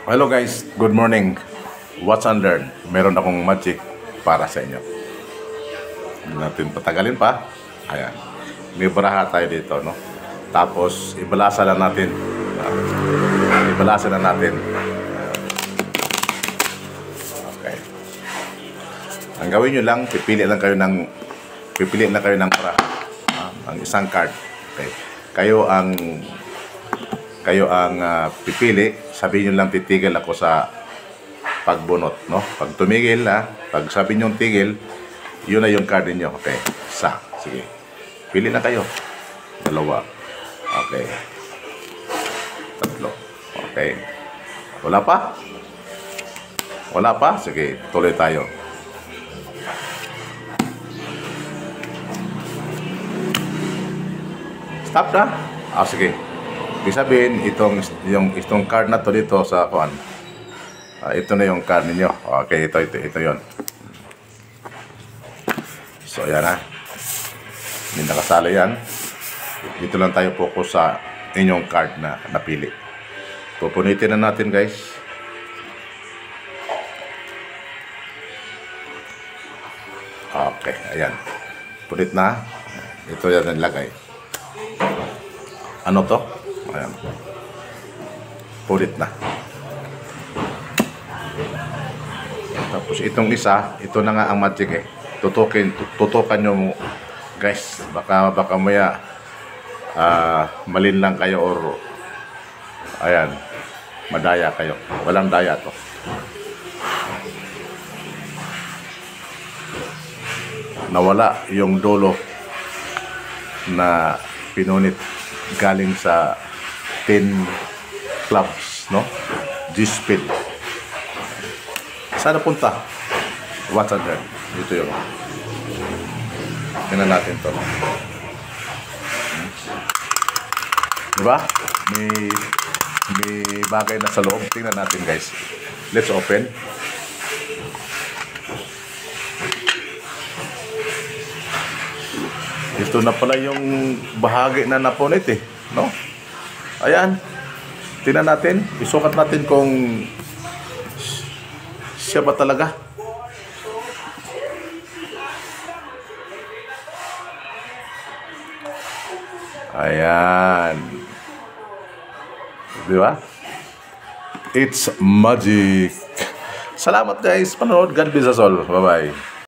Hello guys, good morning. Watch and learn. Meron akong magic para sa inyo. Hindi natin patagalin pa. Ayan. May baraha tayo dito, no? Tapos, ibalasa lang natin. Ibalasa lang natin. Okay. Ang gawin nyo lang, pipili lang kayo ng baraha. Ang isang card. Okay. Kayo ang pipili, sabihin nyo lang titigil ako sa pagbunot, no? Pag tumigil pag sabi nyo tigil, yun na yung card niyo. Okay, isa, sige. Pili na kayo. Dalawa. Okay. Tatlo. Okay. Wala pa? Wala pa? Sige, tuloy tayo. Stop na? Sige. Ibig sabihin, itong card na to dito sa kuan. Ito na yung card ninyo. Okay, ito yon. So, yan Hindi nakasala yan. Dito lang tayo focus sa inyong card na napili. Pupunitin na natin, guys. Okay, ayan. Punit na. Ito yan ang lagay. Ano to? Ayan. Pulit na. Tapos itong isa, ito na nga ang magic tutukan nyo guys. Baka maya malin lang kayo or ayan, madaya kayo. Walang daya to. Nawala yung dulo na pinunit galing sa 10 clubs, no? G-speed. Saan punta? What's under? Dito yun. Tingnan natin to. Diba? May bagay na sa loob. Tingnan natin, guys. Let's open. Ito na pala yung bahagi na napunit no? Ayan. Tingnan natin. Isukat natin kung siya ba talaga. Ayan. Di ba? It's magic. Salamat guys. Panood. God bless us all. Bye-bye.